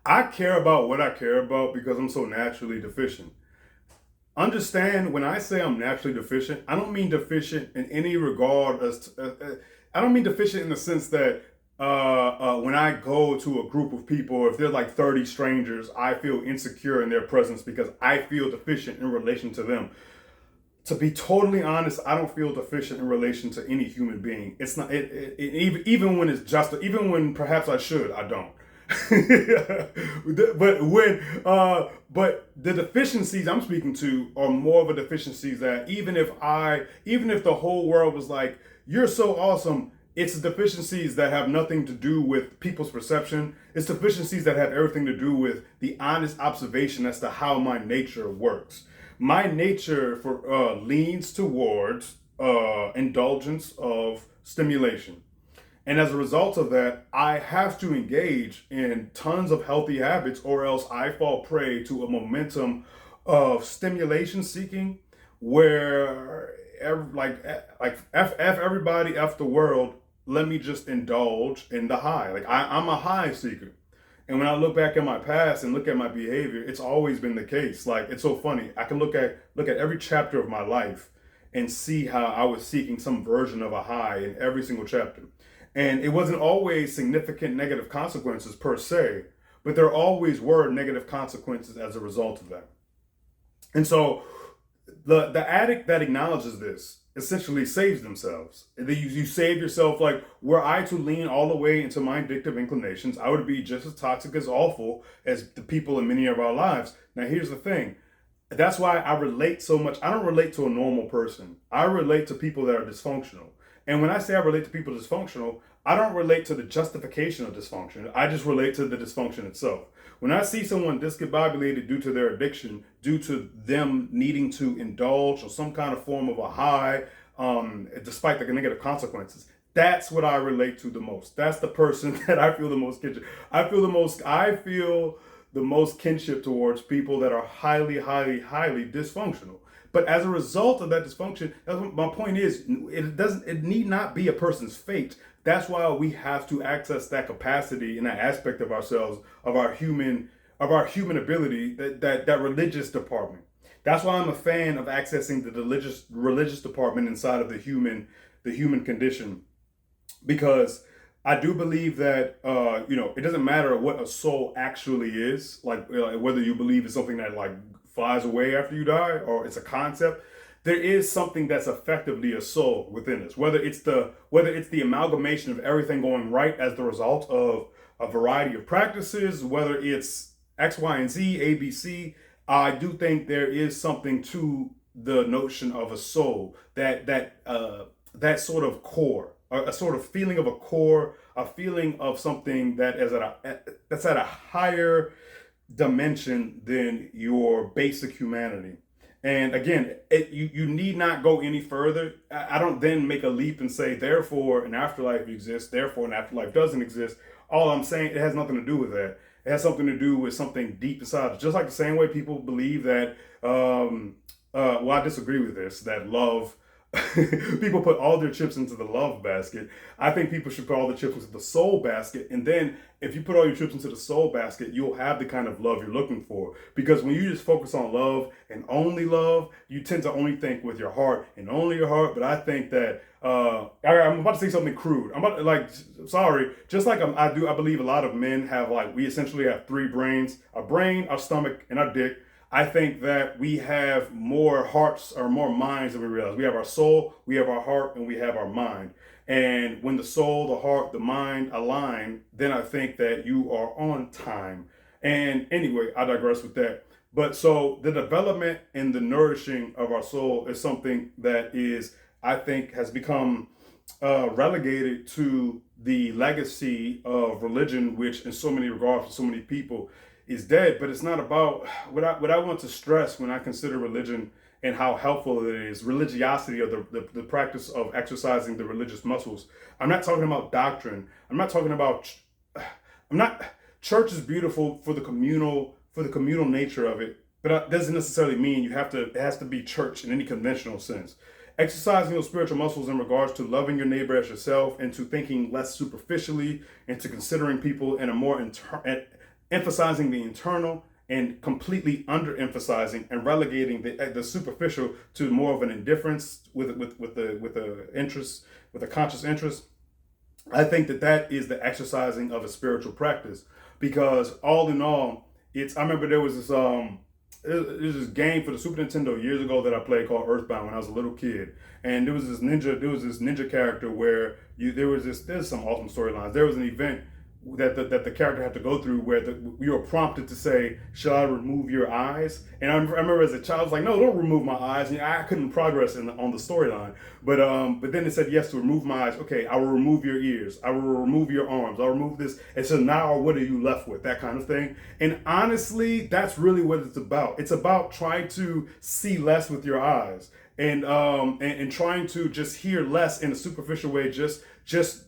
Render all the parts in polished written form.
I care about what I care about because I'm so naturally deficient. Understand when I say I'm naturally deficient, I don't mean deficient in any regard I don't mean deficient in the sense that when I go to a group of people, if they're like 30 strangers, I feel insecure in their presence because I feel deficient in relation to them. To be totally honest, I don't feel deficient in relation to any human being. It's not even when it's just even when perhaps I should, I don't. But the deficiencies I'm speaking to are more of a deficiencies that even if the whole world was like, you're so awesome, it's deficiencies that have nothing to do with people's perception. It's deficiencies that have everything to do with the honest observation as to how my nature works. My nature for leans towards indulgence of stimulation. And as a result of that, I have to engage in tons of healthy habits, or else I fall prey to a momentum of stimulation seeking, where f everybody, f the world. Let me just indulge in the high. I'm a high seeker, and when I look back at my past and look at my behavior, it's always been the case. Like, it's so funny. I can look at every chapter of my life and see how I was seeking some version of a high in every single chapter. And it wasn't always significant negative consequences per se, but there always were negative consequences as a result of that. And so the addict that acknowledges this essentially saves themselves. You save yourself. Like, were I to lean all the way into my addictive inclinations, I would be just as toxic, as awful as the people in many of our lives. Now, here's the thing. That's why I relate so much. I don't relate to a normal person. I relate to people that are dysfunctional. And when I say I relate to people dysfunctional, I don't relate to the justification of dysfunction. I just relate to the dysfunction itself. When I see someone discombobulated due to their addiction, due to them needing to indulge or some kind of form of a high, despite the negative consequences, that's what I relate to the most. That's the person that I feel the most kinship. I feel the most kinship towards people that are highly, highly, highly dysfunctional. But as a result of that dysfunction, my point is, it need not be a person's fate. That's why we have to access that capacity and that aspect of ourselves, of our human ability, that religious department. That's why I'm a fan of accessing the religious department inside of the human condition, because I do believe that it doesn't matter what a soul actually is, like whether you believe it's something that like flies away after you die or it's a concept. There is something that's effectively a soul within us. Whether it's the amalgamation of everything going right as the result of a variety of practices, whether it's X, Y, and Z, A, B, C. I do think there is something to the notion of a soul, that sort of core, a sort of feeling of a core, a feeling of something that's at a higher dimension than your basic humanity. And again, you need not go any further. I don't then make a leap and say, therefore, an afterlife exists, therefore, an afterlife doesn't exist. All I'm saying, it has nothing to do with that. It has something to do with something deep inside. Just like the same way people believe that, well, I disagree with this, that love, people put all their chips into the love basket. I think people should put all the chips into the soul basket. And then if you put all your chips into the soul basket, you'll have the kind of love you're looking for. Because when you just focus on love and only love, you tend to only think with your heart and only your heart. But I think that I'm about to say something crude. Sorry. Just like I believe a lot of men have, like, we essentially have three brains: our brain, our stomach, and our dick. I think that we have more hearts or more minds than we realize. We have our soul, we have our heart, and we have our mind. And when the soul, the heart, the mind align, then I think that you are on time. And anyway, I digress with that. But so the development and the nourishing of our soul is something that I think, has become relegated to the legacy of religion, which in so many regards for so many people is dead. But it's not about what I want to stress when I consider religion and how helpful it is. Religiosity, or the practice of exercising the religious muscles. I'm not talking about doctrine. I'm not talking about. I'm not. Church is beautiful for the communal nature of it, but it doesn't necessarily mean it has to be church in any conventional sense. Exercising those spiritual muscles in regards to loving your neighbor as yourself, and to thinking less superficially, and to considering people in a more emphasizing the internal and completely underemphasizing and relegating the superficial to more of an indifference with the interest, with a conscious interest. I think that is the exercising of a spiritual practice, because all in all, it's. I remember there was this game for the Super Nintendo years ago that I played called Earthbound when I was a little kid, and there was this ninja character where there's some awesome storylines. There was an event that the character had to go through where we were prompted to say, should I remove your eyes? And I remember as a child, I was like, no, don't remove my eyes. And I couldn't progress on the storyline. But then it said, yes, to remove my eyes. Okay, I will remove your ears. I will remove your arms. I'll remove this. And so now what are you left with? That kind of thing. And honestly, that's really what it's about. It's about trying to see less with your eyes, and trying to just hear less in a superficial way, just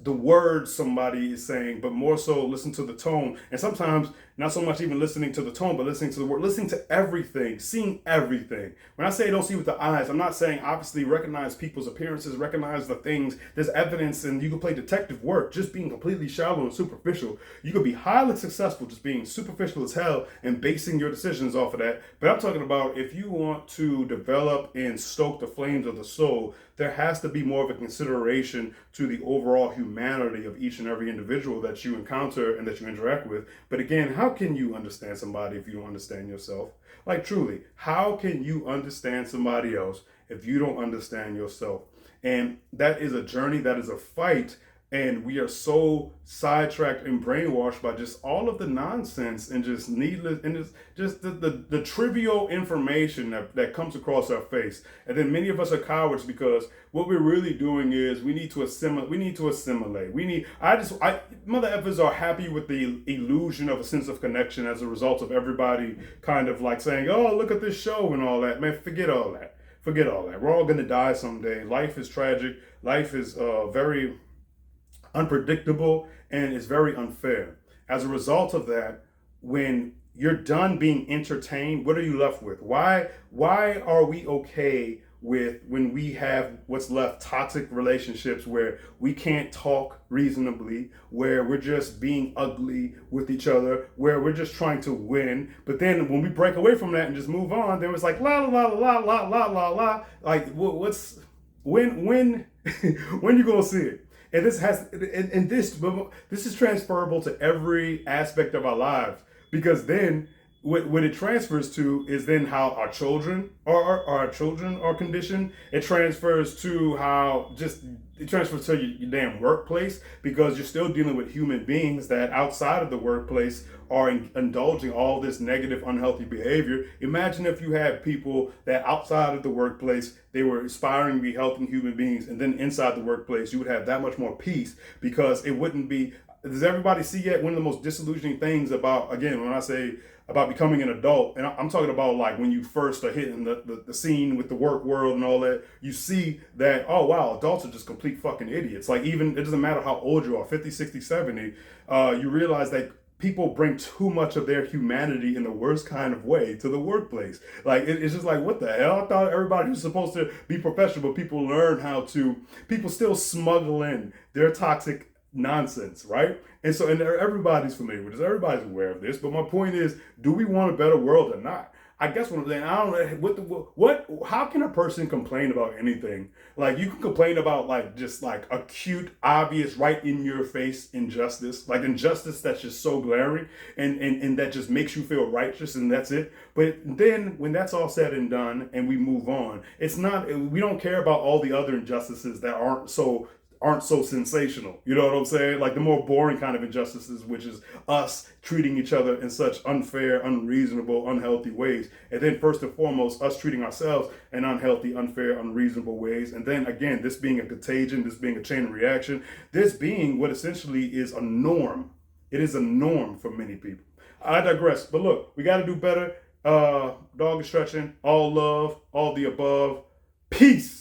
the words somebody is saying, but more so listen to the tone. And sometimes not so much even listening to the tone, but listening to the word, listening to everything, seeing everything. When I say don't see with the eyes, I'm not saying obviously recognize people's appearances, recognize the things. There's evidence, and you can play detective work just being completely shallow and superficial. You could be highly successful just being superficial as hell and basing your decisions off of that. But I'm talking about if you want to develop and stoke the flames of the soul, there has to be more of a consideration to the overall humanity of each and every individual that you encounter and that you interact with. But again, how can you understand somebody if you don't understand yourself? Like truly, how can you understand somebody else if you don't understand yourself? And that is a journey, that is a fight. And we are so sidetracked and brainwashed by just all of the nonsense and just needless, and it's just the trivial information that comes across our face. And then many of us are cowards because what we're really doing is we need to assimilate. Mother effers are happy with the illusion of a sense of connection as a result of everybody kind of like saying, oh, look at this show and all that. Man, forget all that. Forget all that. We're all going to die someday. Life is tragic. Life is very unpredictable, and it's very unfair. As a result of that, when you're done being entertained, what are you left with? Why are we okay with when we have what's left toxic relationships where we can't talk reasonably, where we're just being ugly with each other, where we're just trying to win? But then when we break away from that and just move on, then it's like la la la la la la la la. Like what's when when you gonna see it? And this is transferable to every aspect of our lives, because then what it transfers to is then how our children are conditioned. It transfers to your damn workplace, because you're still dealing with human beings that outside of the workplace are indulging all this negative, unhealthy behavior. Imagine if you had people that outside of the workplace, they were aspiring to be healthy human beings, and then inside the workplace, you would have that much more peace, because it wouldn't be. Does everybody see yet one of the most disillusioning things about, again, when I say about becoming an adult, and I'm talking about like when you first are hitting the scene with the work world and all that, you see that, oh wow, adults are just complete fucking idiots. Like, even, it doesn't matter how old you are, 50, 60, 70, you realize that people bring too much of their humanity in the worst kind of way to the workplace. Like, it's just like, what the hell? I thought everybody was supposed to be professional, but people still smuggle in their toxic nonsense, right? And so, and everybody's familiar with this, everybody's aware of this. But my point is, do we want a better world or not? I guess what I'm saying, I don't know how can a person complain about anything? Like, you can complain about like just like acute, obvious, right in your face injustice, like injustice that's just so glaring and that just makes you feel righteous, and that's it. But then when that's all said and done and we move on, we don't care about all the other injustices that aren't so sensational. You know what I'm saying? Like the more boring kind of injustices, which is us treating each other in such unfair, unreasonable, unhealthy ways. And then first and foremost, us treating ourselves in unhealthy, unfair, unreasonable ways. And then again, this being a contagion, this being a chain of reaction, this being what essentially is a norm. It is a norm for many people. I digress. But look, we got to do better. Dog is stretching. All love, all the above. Peace.